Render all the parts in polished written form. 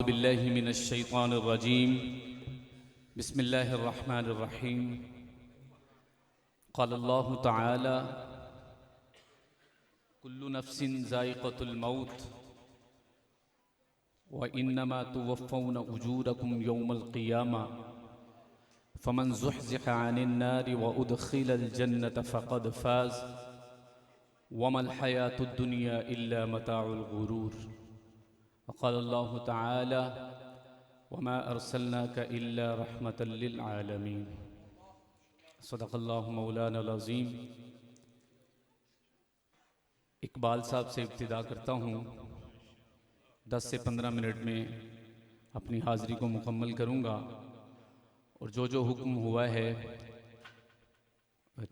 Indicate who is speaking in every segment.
Speaker 1: बिल्लाहि मिनश्शैतानिर्रजीम बिस्मिल्लाहिर्रहमानिर्रहीम क़ालल्लाहु तआला कुल्लु नफ्सिन ज़ाइक़तुल मौत व इन्नमा तुवफ़्फ़ौना उजूरकुम यौमल क़ियामा फ़मन ज़ुहज़िह अनिन नारि व उदख़िलल जन्नत फ़क़द फ़ाज़ वमल हयातुद दुनिया इल्ला मताउल गुरूर क़ालल्लाहु तआला वमा अर्सलनाका इल्ला रहमतल लिल आलमीन। सदक़ल्लाहु मौलाना अज़ीम। इकबाल साहब से इब्तिदा करता हूँ। 10 से 15 मिनट में अपनी हाज़िरी को मुकम्मल करूँगा और जो हुक्म हुआ है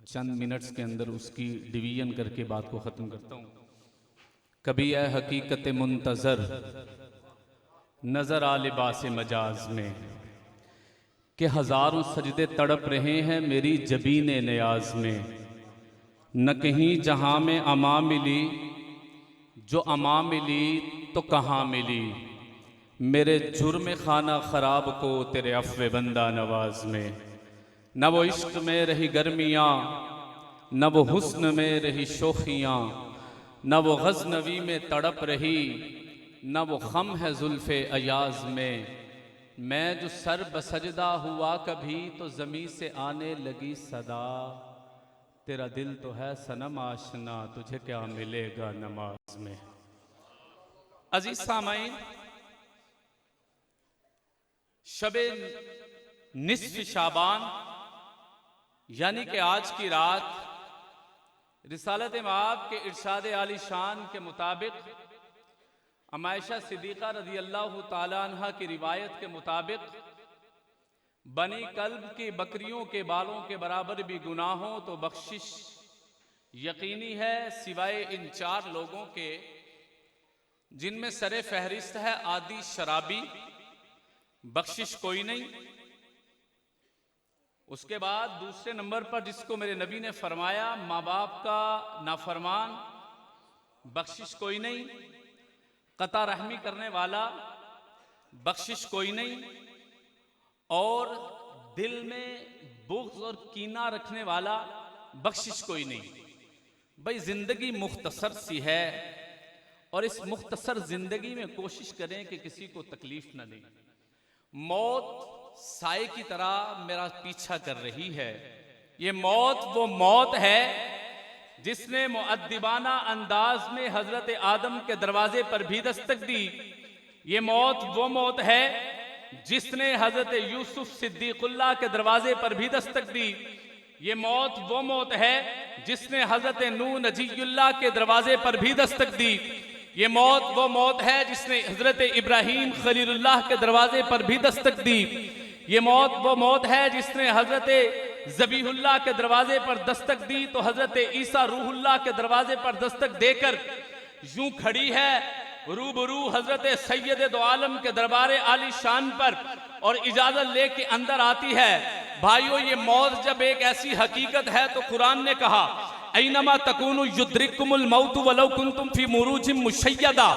Speaker 1: चंद मिनट्स के अंदर उसकी डिवीज़न करके बात को ख़त्म करता हूँ। कभी है हकीकत मुंतज़र नज़र आ लिबास मजाज में कि हज़ारों सजदे तड़प रहे हैं मेरी जबीन नियाज में। न कहीं जहाँ में अमा मिली, जो अमा मिली तो कहाँ मिली, मेरे जुर्म खाना ख़राब को तेरे अफ़्व बंदा नवाज में। न वो इश्क में रही गर्मियाँ, न वो हुस्न में रही शोखियाँ, न वो गज़नवी में तड़प रही, न वो खम है जुल्फ़े अयाज में। मैं जो सर बसजदा हुआ कभी तो ज़मीं से आने लगी सदा, तेरा दिल तो है सनम आशना तुझे क्या मिलेगा नमाज में। अज़ीज़ सामाईन, शबे निस्फ़ शाबान यानी कि आज की रात रिसालत माब के इरशाद आली शान के मुताबिक अमायशा सिद्दीक़ा रज़ी अल्लाह ताला अन्हा की रिवायत के मुताबिक बनी कल्ब की बकरियों के बालों के बराबर भी गुनाह हो तो बख्शिश यकीनी है, सिवाय इन 4 लोगों के जिनमें सरे फहरिस्त है आदि शराबी, बख्शिश कोई नहीं। उसके बाद दूसरे नंबर पर जिसको मेरे नबी ने फरमाया माँ बाप का नाफरमान, बख्शिश कोई नहीं। कता रहमी करने वाला, बख्शिश कोई नहीं। और दिल में बुग़्ज़ और कीना रखने वाला, बख्शिश कोई नहीं। भाई जिंदगी मुख्तसर सी है और इस मुख्तसर जिंदगी में कोशिश करें कि किसी को तकलीफ न दें। मौत साए की तरह मेरा पीछा कर रही है। ये मौत वो मौत है जिसने मुअद्दिबाना अंदाज में हजरत आदम के दरवाजे पर भी दस्तक दी। ये मौत वो मौत है जिसने हजरत यूसुफ सिद्दीकुल्लाह के दरवाजे पर भी दस्तक दी। ये मौत वो मौत है जिसने हजरत नूह नजीयुल्लाह के दरवाजे पर भी दस्तक दी। ये मौत वो मौत है जिसने हजरत इब्राहीम खलीलुल्लाह के दरवाजे पर भी दस्तक दी। ये मौत वो मौत है जिसने हजरत ज़बीहुल्लाह के दरवाजे पर दस्तक दी तो हजरत ईसा रूहुल्लाह के दरवाजे पर दस्तक देकर यूं खड़ी है रूबरू हजरत सैयद दो आलम के दरबार आली शान पर और इजाजत लेके अंदर आती है। भाइयों, ये मौत जब एक ऐसी हकीकत है तो कुरान ने कहा ऐनमा तकूनु युद्रिकुमुल मौतु वलौ कुंतुम फी मुरूजिम मुशय्यदा।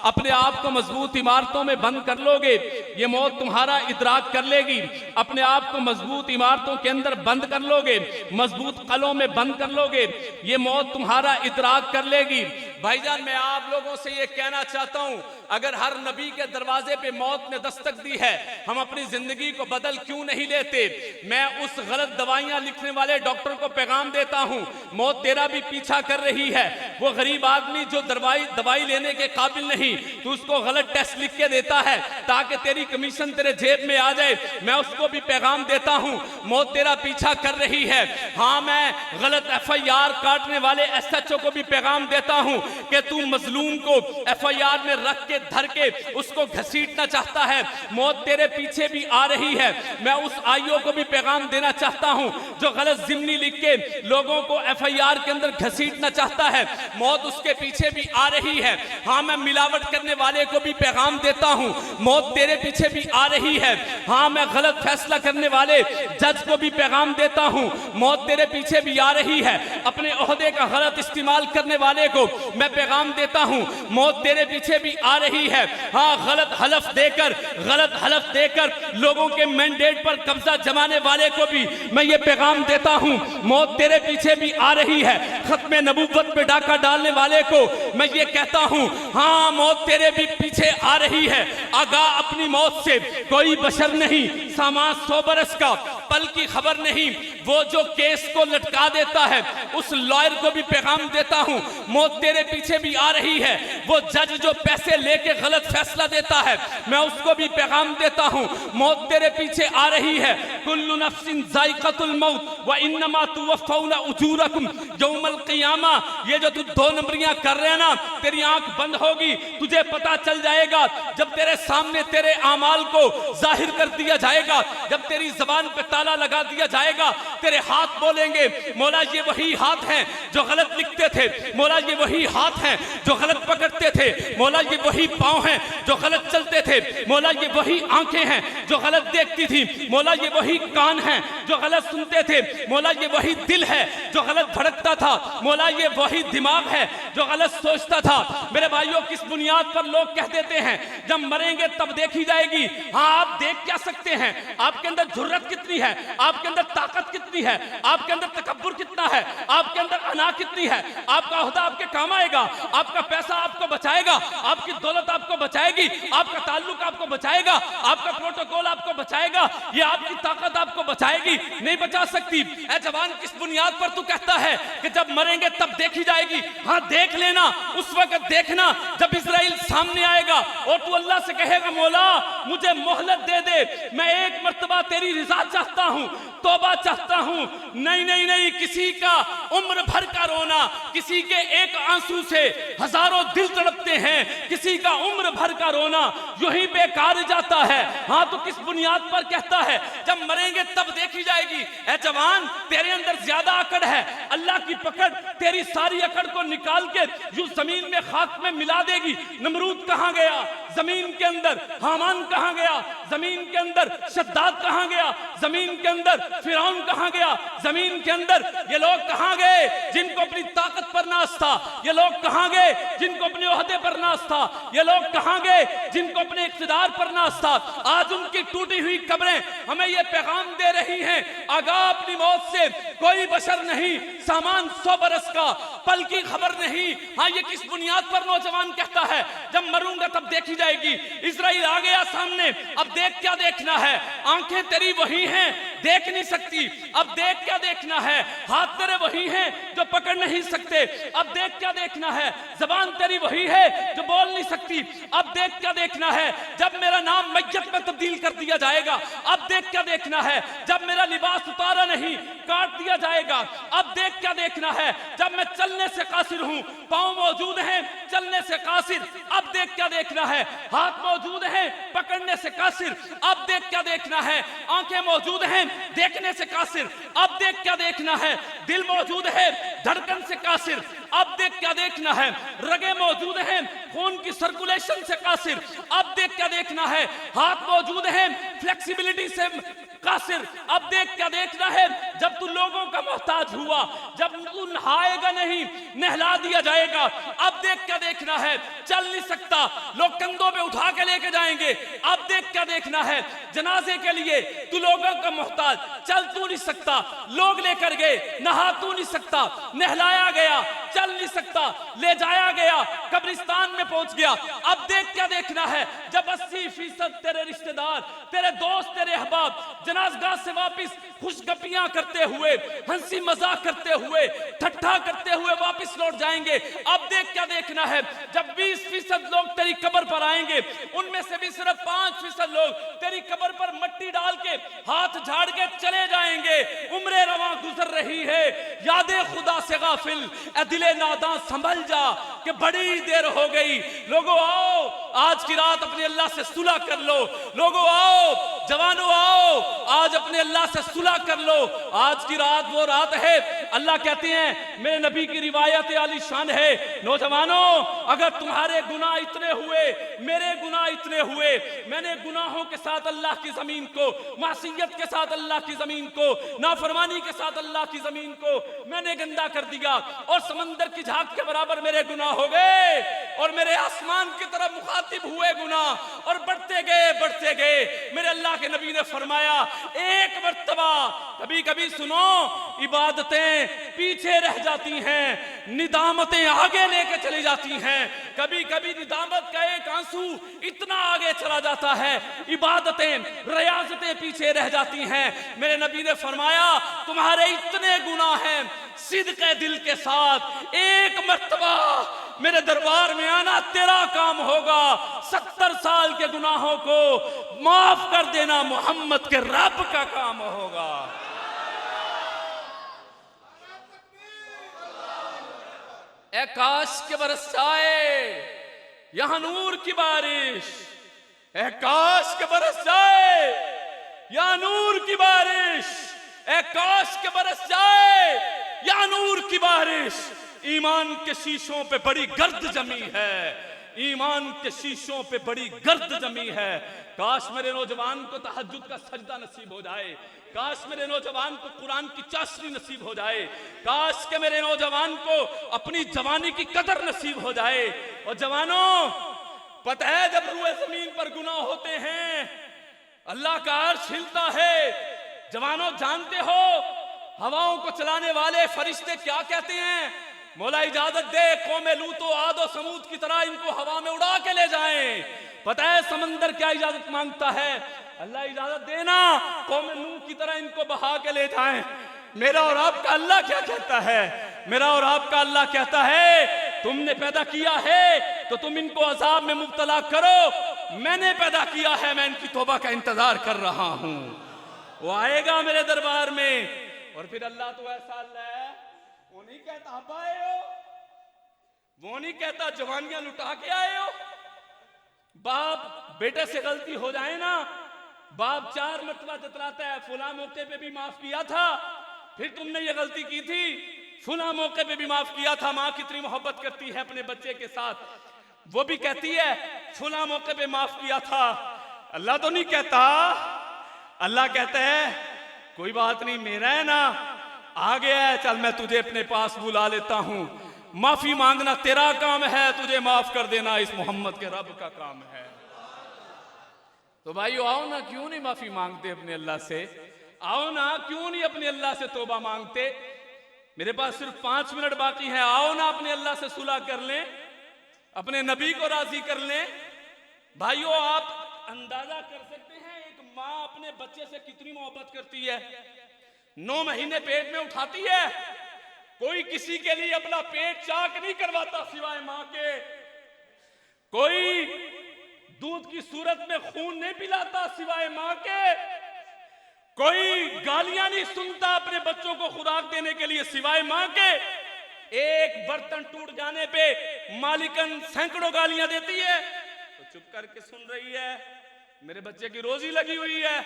Speaker 1: अपने आप को मजबूत इमारतों में बंद कर लोगे, ये मौत तुम्हारा इदराक कर लेगी। अपने आप को मजबूत इमारतों के अंदर बंद कर लोगे, मजबूत कलों में बंद कर लोगे, ये मौत तुम्हारा इदराक कर लेगी। भाईजान, मैं आप लोगों से ये कहना चाहता हूं, अगर हर नबी के दरवाजे पे मौत ने दस्तक दी है, हम अपनी जिंदगी को बदल क्यों नहीं लेते? मैं उस गलत दवाइयां लिखने वाले डॉक्टर को पैगाम देता हूं, मौत तेरा भी पीछा कर रही है। वो गरीब आदमी जो दवाई लेने के काबिल नहीं, तू उसको गलत टेस्ट लिख के देता है ताकि तेरी कमीशन तेरे जेब में आ जाए, मैं उसको भी पैगाम देता हूं, मौत तेरा पीछा कर रही है। हाँ, मैं गलत FIR काटने वाले SHO को भी पैगाम देता हूं कि तू मजलूम को FIR में रख के धर के उसको घसीटना चाहता है, मौत तेरे पीछे भी आ रही है। मैं उस IO को भी पैगाम देना चाहता हूं जो गलत जिम्नी लिख के लोगों को FIR के अंदर घसीटना चाहता है, मौत उसके पीछे भी आ रही है। हाँ, मैं मिलावट करने वाले को भी पैगाम देता हूं, मौत तेरे पीछे भी आ रही है। हाँ, मैं गलत फैसला करने वाले जज को भी पैगाम देता हूं, मौत तेरे पीछे भी आ रही है। अपने ओहदे का गलत इस्तेमाल करने वाले को मैं पैगाम देता हूं, मौत तेरे पीछे भी आ रही है। हाँ, गलत हलफ देकर लोगों के मैंडेट पर कब्जा जमाने वाले को भी मैं ये पैगाम देता हूं, मौत तेरे पीछे भी आ रही है। खत्मे नबूवत पे डाका डालने वाले को मैं ये कहता हूं, हाँ, मौत तेरे भी पीछे आ रही है। आगाह अपनी मौत से कोई बशर नहीं, सामान 100 बरस का पल की खबर नहीं। वो जो केस को लटका देता है उस लॉयर को भी पैगाम देता हूं, मौत तेरे पीछे भी आ रही है। वो जज जो पैसे लेके गलत फैसला देता है मैं उसको भी पैगाम देता हूं, मौत तेरे पीछे आ रही है। कुल्लु नफ्सिन जायकातुल मौत व इन्नमा तुवफ़्फ़ौना उजूरकुम यौमल क़ियामा। ये जो तू 2 नंबरियां कर रहे हैं ना, तेरी आंख बंद होगी, तुझे पता चल जाएगा जब तेरे सामने तेरे आमाल को जाहिर कर दिया जाएगा, जब तेरी जबान पे ताला लगा दिया जाएगा, तेरे हाथ बोलेंगे मौला ये वही हाथ हैं जो गलत लिखते थे, मौला ये वही हाथ हैं जो गलत पकड़ते थे, मौला ये वही पांव हैं जो गलत चलते थे, मौला ये वही आंखें हैं जो गलत देखती थी, मौला ये वही कान हैं जो गलत सुनते थे, मौला ये वही दिल है जो गलत भड़कता था, मौला ये वही दिमाग है जो गलत सोचता था। मेरे भाइयों, किस बुनियाद पर लोग कह देते हैं जब मरेंगे तब देखी जाएगी। हाँ, आप देख क्या सकते हैं? आपके अंदर जुर्रत कितनी है, आपके अंदर ताकत कितनी है, आपके अंदर तकब्बुर कितना है, आपके अंदर अना कितनी है। आपका ओहदा आपके काम आएगा, आपका पैसा आपको बचाएगा, आपकी दौलत आपको बचाएगी, आपका ताल्लुक आपको बचाएगा, आपका प्रोटोकॉल आपको बचाएगा, ये आपकी ताकत आपको बचाएगी, नहीं बचा सकती। ऐ जवान, किस बुनियाद पर तू कहता है कि जब मरेंगे तब देखी जाएगी? हाँ, देख लेना, उस वक्त देखना जब इजराइल सामने आएगा और तू अल्लाह से कहेगा मौला मुझे मोहलत दे दे, मैं एक मर्तबा तेरी रिजा चाहता हूं, तौबा चाहता हूं। नहीं नहीं नहीं, किसी का उम्र भर का रोना, किसी के एक आंसू से हजारों दिल तड़पते हैं, किसी का उम्र भर का रोना यूं ही बेकार जाता है। हाँ, तो किस बुनियाद पर कहता है जब मरेंगे तब देखी जाएगी? ऐ जवान, तेरे अंदर ज्यादा अकड़ है, अल्लाह की पकड़ तेरी सारी अकड़ को निकाल के यूं जमीन में खाक में मिला देगी। नमरूद कहां गया जमीन के अंदर, हामान कहां गया जमीन के अंदर, शद्दाद कहां गया जमीन के अंदर, फिरौन कहां गया जमीन के अंदर। ये लोग कहां गए जिनको अपनी ताकत पर नाज था? ये लोग कहां गए जिनको अपने ओहदे पर नाज था? ये लोग कहां गए जिनको अपने इख्तिदार पर नाज था? आज उनकी टूटी हुई कब्रें हमें ये पैगाम दे रही हैं, आगाह अपनी मौत से कोई बशर नहीं, सामान 100 बरस का पल की खबर नहीं। हाँ, ये किस बुनियाद पर नौजवान कहता है जब मरूंगा तब देखी जाएगी? इजराइल आ गया सामने, अब देख क्या देखना है? आंखें तेरी वही हैं, देख नहीं सकती, अब देख क्या देखना है? हाथ तेरे वही हैं जो पकड़ नहीं सकते, अब देख क्या देखना है? जबान तेरी वही है जो बोल नहीं सकती, अब देख क्या देखना है? जब मेरा नाम मैयत में तब्दील कर दिया जाएगा, अब देख क्या देखना है? जब मेरा लिबास उतारा नहीं काट दिया जाएगा, अब देख क्या देखना है? जब मैं चलने से कासिर हूं, पांव मौजूद हैं चलने से कासिर, अब देख क्या देखना है? हाथ मौजूद हैं पकड़ने से कासिर, अब देख क्या देखना है? आंखें मौजूद हैं देखने से कासिर, अब देख क्या देखना है? दिल मौजूद है धड़कन से कासिर, अब देख क्या देखना है? रगे मौजूद हैं खून की सर्कुलेशन से कासिर, अब देख क्या देखना है? हाथ मौजूद हैं फ्लेक्सिबिलिटी से कासिर, अब देख क्या देखना है? जब तू लोगों का मोहताज हुआ, जब तू नहाएगा नहीं नहला दिया जाएगा, अब देख क्या देखना है? चल नहीं सकता, लोग कंधों पे उठा के लेके जाएंगे, अब देख क्या देखना है? जनाजे के लिए तू लोगों का मोहताज, चल तू नहीं सकता, लोग लेकर गए, नहा तू नहीं सकता, नहलाया गया, चल नहीं सकता, ले जाया गया, कब्रिस्तान में पहुंच गया, अब देख क्या देखना है? जब 80% तेरे रिश्तेदार, तेरे दोस्त, तेरे अहबाब जनाजगाह से वापस खुशगपियां करते हुए, हंसी मजाक करते हुए, ठट्ठा करते हुए वापस लौट जाएंगे, अब देख क्या देखना है? जब 20% लोग तेरी कब्र पर आएंगे, उनमें से भी सिर्फ 5% लोग तेरी कब्र पर मट्टी डाल के हाथ झाड़ के चले जाएंगे। उम्रे रवां गुजर रही है, यादे खुदा से गाफिल, ए दिले नादां संभल जा कि बड़ी देर हो गई। लोगों आओ, आज की रात अपने अल्लाह से सुलह कर लो। लोगों आओ, जवानों आओ, आज अपने अल्लाह से सुलह कर लो। आज की रात वो रात है, अल्लाह कहते हैं, मेरे नबी की रिवायत आली शान है, नौजवानों अगर तुम्हारे गुनाह इतने हुए, मेरे गुनाह इतने हुए, मैंने गुनाहों के साथ अल्लाह की जमीन को, मासियत के साथ अल्लाह की जमीन को, नाफरमानी के साथ अल्लाह की जमीन को मैंने गंदा कर दिया, और समंदर की झाग के बराबर मेरे गुनाह हो गए, और मेरे आसमान की तरफ मुखातिब हुए गुनाह, और बढ़ते गए। मेरे अल्लाह के नबी ने फरमाया, एक मर्तबा, कभी कभी सुनो, इबादतें पीछे रह जाती हैं, निदामतें आगे लेके चली जाती हैं। कभी कभी निदामत का एक आंसू इतना आगे चला जाता है, इबादतें, रियाजतें पीछे रह जाती हैं। मेरे नबी ने फरमाया, तुम्हारे इतने गुनाह हैं, सिद्क़े दिल के साथ एक मर्तबा मेरे दरबार में आना तेरा काम होगा। 70 साल के गुनाहों को माफ कर देना मोहम्मद के रब का काम होगा। ए काश के बरस जाए यहां नूर की बारिश, ए काश के बरस जाए यहां नूर की बारिश, ए काश के बरस जाए यहां नूर की बारिश। ईमान के शीशों पे बड़ी गर्द जमी है, ईमान के शीशों पे बड़ी गर्द जमी है। काश मेरे नौजवान को तहज्जुद का सजदा नसीब हो जाए, काश मेरे नौजवान को कुरान की चाशनी नसीब हो जाए, काश के मेरे नौजवान को अपनी जवानी की कदर नसीब हो जाए। और जवानों, पता है जब रूए जमीन पर गुनाह होते हैं अल्लाह का अर्श हिलता है। जवानों जानते हो हवाओं को चलाने वाले फरिश्ते क्या कहते हैं? मौला इजाजत दे, कौमे लूतो आदो समूद की तरह इनको हवा में उड़ा के ले जाएं। पता है समंदर क्या इजाजत मांगता है? अल्लाह इजाजत देना कौमे नूह की तरह इनको बहा के ले जाएं। मेरा और आपका अल्लाह क्या कहता है? मेरा और आपका अल्लाह कहता है, तुमने पैदा किया है तो तुम इनको अजाब में मुब्तला करो, मैंने पैदा किया है, मैं इनकी तौबा का इंतजार कर रहा हूं, वो आएगा मेरे दरबार में। और फिर अल्लाह तो ऐसा अल्लाह है, वो नहीं कहता आप आए हो, वो नहीं कहता जवानियां लुटा के आए हो। बाप बेटे से गलती हो जाए ना, बाप 4 मरतबा जतलाता है, फुला मौके पे भी माफ किया था, फिर तुमने ये गलती की थी, फुला मौके पे भी माफ किया था। माँ कितनी मोहब्बत करती है अपने बच्चे के साथ, वो भी कहती है फुला मौके पे माफ किया था। अल्लाह तो नहीं कहता, अल्लाह कहता है कोई बात नहीं, मेरा है ना, आ गया है, चल मैं तुझे अपने पास बुला लेता हूं। माफी मांगना तेरा काम है, तुझे माफ कर देना इस मोहम्मद के रब का काम है। तो भाइयों आओ ना, क्यों नहीं माफी मांगते अपने अल्लाह से? आओ ना, क्यों नहीं अपने अल्लाह से तौबा मांगते? मेरे पास सिर्फ 5 मिनट बाकी है, आओ ना अपने अल्लाह से सुलह कर लें, अपने नबी को राजी कर लें। भाइयों आप अंदाजा कर सकते हैं एक माँ अपने बच्चे से कितनी मोहब्बत करती है। 9 महीने पेट में उठाती है, कोई किसी के लिए अपना पेट चाक नहीं करवाता सिवाय माँ के, कोई दूध की सूरत में खून नहीं पिलाता सिवाय माँ के, कोई गालियां नहीं सुनता अपने बच्चों को खुराक देने के लिए सिवाय माँ के। एक बर्तन टूट जाने पे मालिकन सैकड़ों गालियां देती है, तो चुप करके सुन रही है, मेरे बच्चे की रोजी लगी हुई है।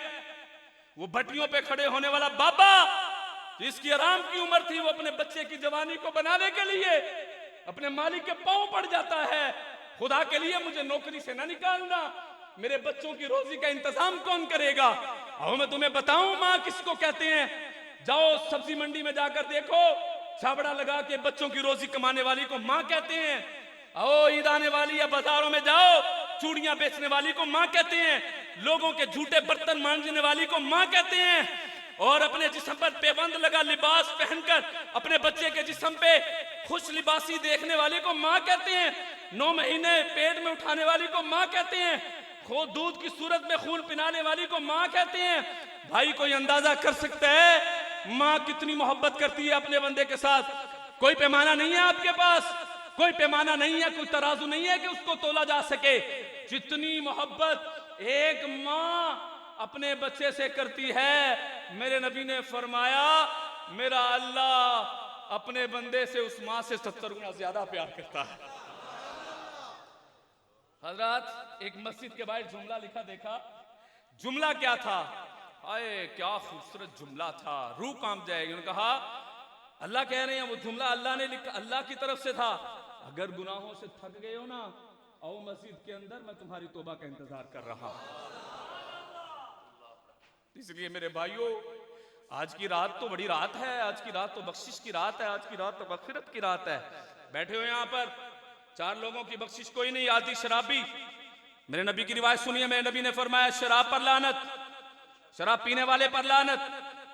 Speaker 1: वो भट्टियों पे खड़े होने वाला बाबा जिसकी आराम की उम्र थी, वो अपने बच्चे की जवानी को बनाने के लिए अपने मालिक के पांव पड़ जाता है, खुदा के लिए मुझे नौकरी से ना निकालना, मेरे बच्चों की रोजी का इंतजाम कौन करेगा? आओ मैं तुम्हें बताऊं माँ किसको कहते हैं। जाओ सब्जी मंडी में जाकर देखो, छाबड़ा लगा के बच्चों की रोजी कमाने वाली को माँ कहते हैं। आओ ईद आने वाली है, बाजारों में जाओ, चूड़ियां बेचने वाली को माँ कहते हैं, लोगों के झूठे बर्तन मांजने वाली को माँ कहते हैं, और अपने जिस्म पर पैबंद लगा लिबास पहनकर अपने बच्चे के जिस्म पे खुश लिबासी देखने वाले को माँ कहते हैं। 9 महीने पेट में उठाने वाली को माँ कहते हैं, दूध की सूरत में खून पिलाने वाली को माँ कहते हैं। भाई कोई अंदाजा कर सकता है माँ कितनी मोहब्बत करती है अपने बंदे के साथ? कोई पैमाना नहीं है आपके पास, कोई पैमाना नहीं है, कोई तराजू नहीं है कि उसको तोला जा सके। जितनी मोहब्बत एक माँ अपने बच्चे से करती है, मेरे नबी ने फरमाया मेरा अल्लाह अपने बंदे से उस माँ से 70 गुना ज्यादा प्यार करता है। हजरत एक मस्जिद के बाहर जुमला लिखा देखा, जुमला क्या था? आए क्या खूबसूरत जुमला था, रूह कांप जाएगी। उन्होंने कहा अल्लाह कह रहे हैं वो जुमला अल्लाह ने लिखा, अल्लाह की तरफ से था। अगर गुनाहों से थक गए हो ना, आओ मस्जिद के अंदर, मैं तुम्हारी तौबा का इंतजार कर रहा हूं। इसलिए मेरे भाइयों, आज की रात तो बड़ी रात है, आज की रात तो बख्शिश की रात है, आज की रात तो मग़फ़िरत की रात है। बैठे हुए यहाँ पर 4 लोगों की बख्शिश कोई नहीं, आदि शराबी। मेरे नबी की रिवायत सुनिए, मेरे नबी ने फरमाया शराब पर लानत, शराब पीने वाले पर लानत,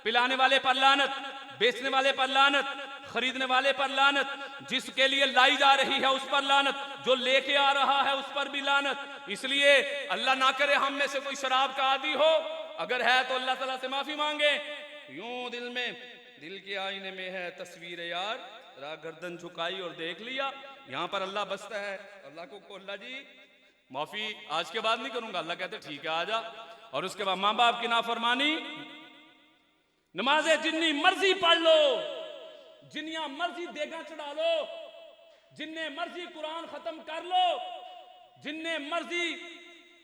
Speaker 1: पिलाने वाले पर लानत, बेचने वाले पर लानत, खरीदने वाले पर लानत, जिसके लिए लाई जा रही है उस पर लानत, जो लेके आ रहा है उस पर भी लानत। इसलिए अल्लाह ना करे हम में से कोई शराब का आदी हो, अगर है तो अल्लाह ताला से माफी मांगे। यूं दिल में, दिल के आईने में है तस्वीर यार, जरा गर्दन झुकाई और देख लिया, यहाँ पर अल्लाह बसता है। अल्लाह को अल्लाह जी माफी आज के बाद नहीं करूंगा। अल्लाह कहते ठीक है आजा। और उसके बाद माँ बाप की नाफरमानी, नमाजें जितनी मर्जी पढ़ लो, जिन्नियां मर्जी देगा चढ़ा लो, जिन्ने मर्जी कुरान खत्म कर लो, जिन्ने मर्जी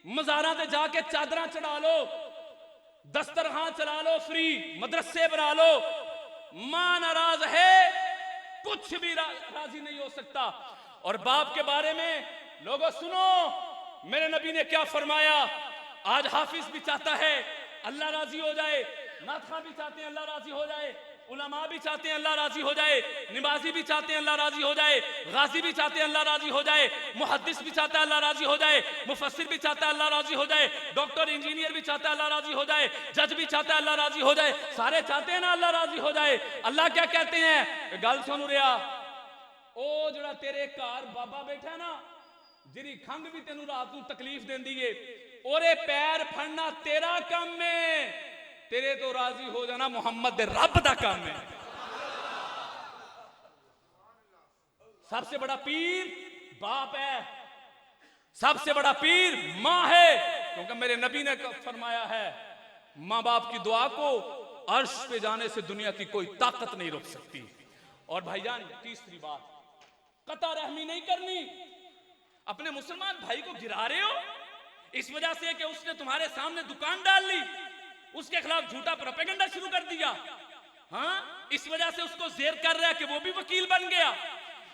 Speaker 1: मज़ारां ते जाके चादरां चढ़ा लो, दस्तरखान चला लो, फ्री मदरसे बना लो, मां नाराज है, कुछ भी राजी नहीं हो सकता। और बाप के बारे में लोगों सुनो, मेरे नबी ने क्या फरमाया। आज हाफिज भी चाहता है अल्लाह राजी हो जाए, नातखा भी चाहते हैं अल्लाह राजी हो जाए, उलमा भी चाहते हैं अल्लाह राजी हो जाए, नमाजी भी चाहते हैं अल्लाह राजी हो जाए, गाजी भी चाहते हैं अल्लाह राजी हो जाए, मुहद्दिस भी चाहता है अल्लाह राजी हो जाए, मुफस्सिर भी चाहता है अल्लाह राजी हो जाए, डॉक्टर इंजीनियर भी चाहता है अल्लाह राजी हो जाए, जज भी चाहता है अल्लाह राजी हो जाए, सारे चाहते हैं ना अल्लाह राजी हो जाए। अल्लाह क्या कहते हैं, गल सुन रहा, ओ जड़ा तेरे घर बाबा बैठा ना, जिरी खंग भी तेनू रात को तकलीफ देंदी है, ओरे पैर फड़ना तेरा काम है, तेरे तो राजी हो जाना मुहम्मद दे रब दा काम है। सबसे बड़ा पीर बाप है, सबसे बड़ा पीर मां है, क्योंकि मेरे नबी ने फरमाया है मां बाप की दुआ को अर्श पे जाने से दुनिया की कोई ताकत नहीं रोक सकती। और भाईजान तीसरी बात, कता रहमी नहीं करनी। अपने मुसलमान भाई को गिरा रहे हो इस वजह से कि उसने तुम्हारे सामने दुकान डाल ली, उसके खिलाफ झूठा प्रोपेगेंडा शुरू कर दिया, हाँ, इस वजह से उसको जेर कर रहा है कि वो भी वकील बन गया,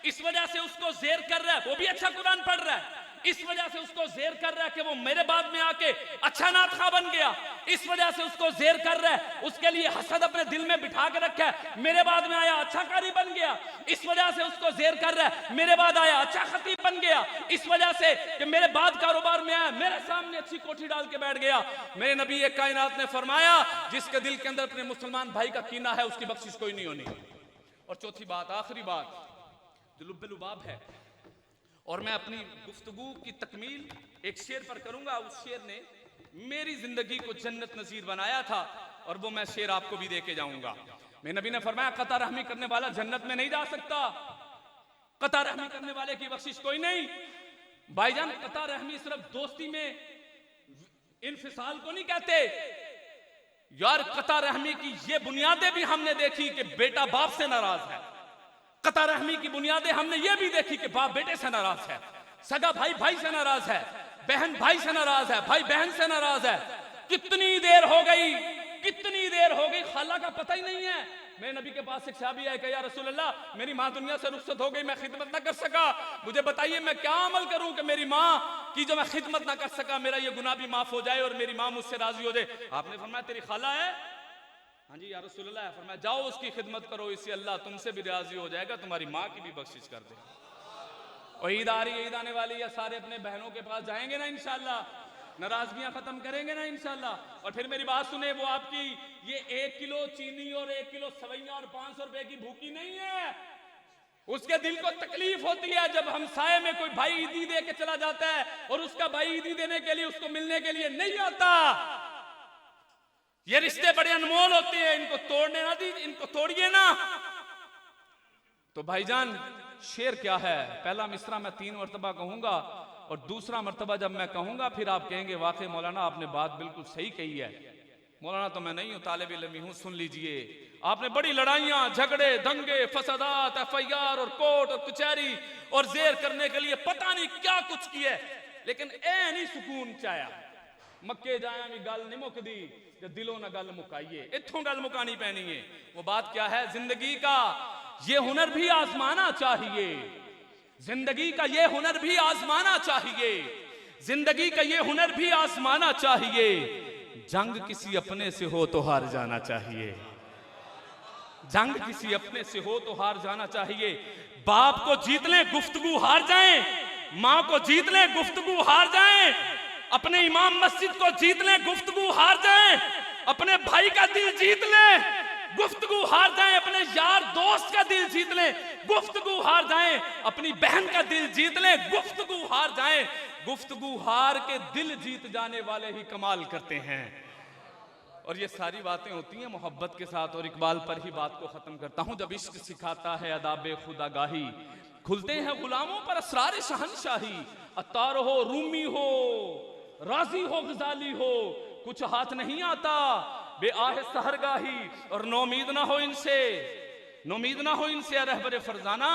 Speaker 1: इस वजह से उसको जेर कर रहा है वो भी अच्छा कुरान पढ़ रहा है, इस वजह से उसको जेर कर रहा है कि वो मेरे बाद में आके अच्छा नातखा बन गया, इस वजह से उसको जेर कर रहा है, उसके लिए हसद अपने दिल में बिठा के रखा है, मेरे बाद में आया अच्छा कारी बन गया, इस वजह से उसको जेर कर रहा है, मेरे बाद आया अच्छा खतीब बन गया, इस वजह से कि मेरे बाद कारोबार में आया, मेरे सामने अच्छी कोठी डाल के बैठ गया। मेरे नबी एक कायनात ने फरमाया जिसके दिल के अंदर अपने मुसलमान भाई का कीना है उसकी बख्शिश कोई नहीं होनी। और चौथी बात, आखिरी बात, जो लुब्बे-लुबाब है, और मैं अपनी गुफ्तगू की तकमील एक शेर पर करूंगा। उस शेर ने मेरी जिंदगी को जन्नत नजीर बनाया था और वो मैं शेर आपको भी देके जाऊंगा। मेरे नबी ने फरमाया कता रहमी करने वाला जन्नत में नहीं जा सकता, कता रहमी करने वाले की बख्शिश कोई नहीं। भाईजान कता रहमी सिर्फ दोस्ती में इनफिसाल को नहीं कहते यार, कता रहमी की ये बुनियादें भी हमने देखी कि बेटा बाप से नाराज है, कता रहमी की बुनियादें हमने ये भी देखी कि बाप बेटे से नाराज है, सगा भाई भाई से नाराज है, बहन भाई से नाराज है, भाई बहन से नाराज है। कितनी देर हो गई, कितनी देर हो गई, खाला का पता ही नहीं है। मेरे नबी के पास एक सहाबी आया कि या रसूल अल्लाह मेरी माँ दुनिया से रुखसत हो गई, मैं खिदमत ना कर सका, मुझे बताइए मैं क्या अमल करूं कि मेरी माँ की जो मैं खिदमत ना कर सका मेरा ये गुनाह भी माफ हो जाए और मेरी माँ मुझसे राजी हो जाए। आपने फरमाया तेरी खाला है? हाँ जी या रसूल अल्लाह। फरमाया जाओ उसकी खिदमत करो, इससे अल्लाह तुमसे भी राजी हो जाएगा, तुम्हारी माँ की भी बख्शिश कर दे। और ईद आ रही है, ईद आने वाली है, सारे अपने बहनों के पास जाएंगे ना इंशाल्लाह, नाराजगियां खत्म करेंगे ना इंशाल्लाह। और फिर मेरी बात सुने, वो आपकी ये 1 किलो चीनी और 1 किलो सवैया और 500 रुपए की भूखी नहीं है, उसके दिल को तकलीफ होती है जब हमसाये में कोई भाई ईदी दे के चला जाता है और उसका भाई ईदी देने के लिए उसको मिलने के लिए नहीं आता। ये रिश्ते बड़े अनमोल होते हैं, इनको तोड़ने ना दी, इनको तोड़िए ना। तो भाईजान शेर क्या है, पहला मिसरा मैं 3 मरतबा कहूंगा और दूसरा मरतबा जब मैं कहूंगा फिर आप कहेंगे वाकई मौलाना आपने बात बिल्कुल सही कही है। मौलाना तो मैं नहीं हूं, तालिब इल्म हूं, सुन लीजिए। आपने बड़ी लड़ाइयां, झगड़े, दंगे, फसादात, FIR और कोर्ट और कचहरी और जेर करने के लिए पता नहीं क्या कुछ किया, लेकिन ए नहीं सुकून चाया। मक्के जाया भी गल नहीं मुकदी जे दिलों ना गल मुकाइए, इत्थों गल मुकानी पैनी है। वो बात क्या है? जिंदगी का ये हुनर भी आजमाना चाहिए, जिंदगी का ये हुनर भी आजमाना चाहिए, जिंदगी का ये हुनर भी आजमाना चाहिए। जंग किसी अपने से हो तो हार जाना चाहिए, जंग किसी अपने से हो तो हार जाना चाहिए। बाप को जीत लें गुफ्तगू हार जाएं, मां को जीत लें गुफ्तगू हार जाएं, अपने इमाम मस्जिद को जीत लें गुफ्तगू हार जाएं, अपने भाई का दिल जीत लें गुफ्तगू हार जाएं, अपने यार दोस्त का दिल जीत लें गुफ्तगू हार जाएं, अपनी बहन का दिल जीत लें गुफ्तगू हार जाएं। गुफ्तगू हार के दिल जीत जाने वाले ही कमाल करते हैं। और ये सारी बातें होती हैं मोहब्बत के साथ। और इकबाल पर ही बात को खत्म करता हूं। जब इश्क सिखाता है अदाबे खुदागाही, खुलते हैं गुलामों पर असरार शहनशाही। अत्तार हो, रूमी हो, राजी हो, गजाली हो, कुछ हाथ नहीं आता बेआह सहरगाही। और नौमीद ना हो इनसे, नौमीद ना हो इनसे रहबर फरजाना,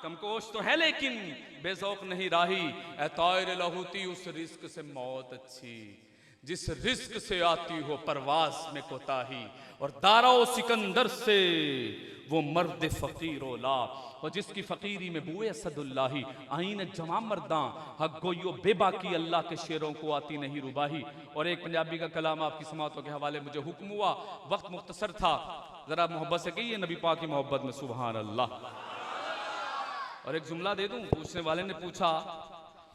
Speaker 1: कमकोश तो है लेकिन बेजौक नहीं राही। ऐ तायर लहूती उस रिस्क से मौत अच्छी, जिस रिस्क से आती हो परवाज में कोताही। और दारो सिकंदर से वो मर्द फकीर ला, और जिसकी फकीरी में बुए असदुल्लाही। आईन जमा मर्दां हक गोयो बेबाकी, अल्लाह के शेरों को आती नहीं रुबाही। और एक पंजाबी का कलाम आपकी समातों के हवाले मुझे हुक्म हुआ, वक्त मुख्तसर था, जरा मोहब्बत से कहिए नबी पाक की मोहब्बत में सुभान अल्लाह। और एक जुमला दे दूं, पूछने वाले ने पूछा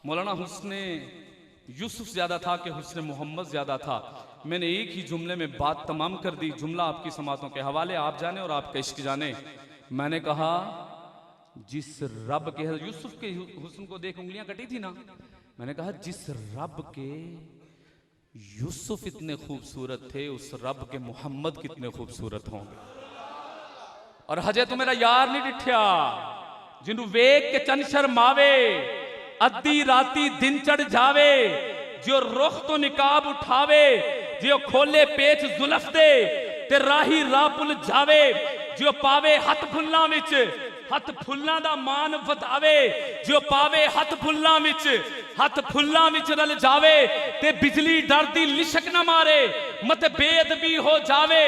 Speaker 1: मौलाना हुस्ने यूसुफ ज्यादा था कि हुस्ने मोहम्मद ज्यादा था? मैंने एक ही जुमले में बात तमाम कर दी। जुमला आपकी समातों के हवाले, आप जाने और आपका इश्क जाने। मैंने कहा जिस रब के, यूसुफ के हुस्न को देख उंगलियां कटी थी ना, मैंने कहा जिस रब के यूसुफ इतने खूबसूरत थे, उस रब के मोहम्मद कितने खूबसूरत होंगे। और हजे तो मेरा यार नहीं डिठ्या जिन्हू वेख के चन शर्मावे, अद्धी राती दिन चढ़ जावे, जो रुख तो निकाब उठावे, जो खोले पेच जुल्फ दे ते राही राह भुल जावे, जो पावे हथ फुल्लां विच हथ फुल्लां दा मान वधावे, जो पावे हथ फुल्लां विच हथ फुल्लां विच रल जावे, ते बिजली डर दी लिशक ना मारे, मत बेअदबी हो जावे।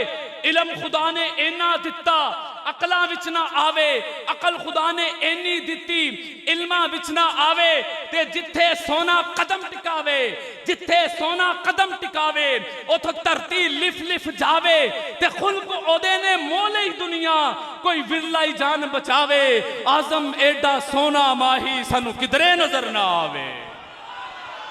Speaker 1: इलम खुदा ने इना दिता अकलां विच ना आवे, अकल खुदा ने इनी दिती इल्मां विच ना आवे। ते जिथे सोना कदम टिकावे, जिथे सोना कदम टिकावे, उथों धरती लिफ लिफ जावे। ते खुल्क ओदे ने मोले ही दुनिया, कोई विरला ही जान बचावे। आजम एडा सोना माही सानू किधरे नजर ना आवे।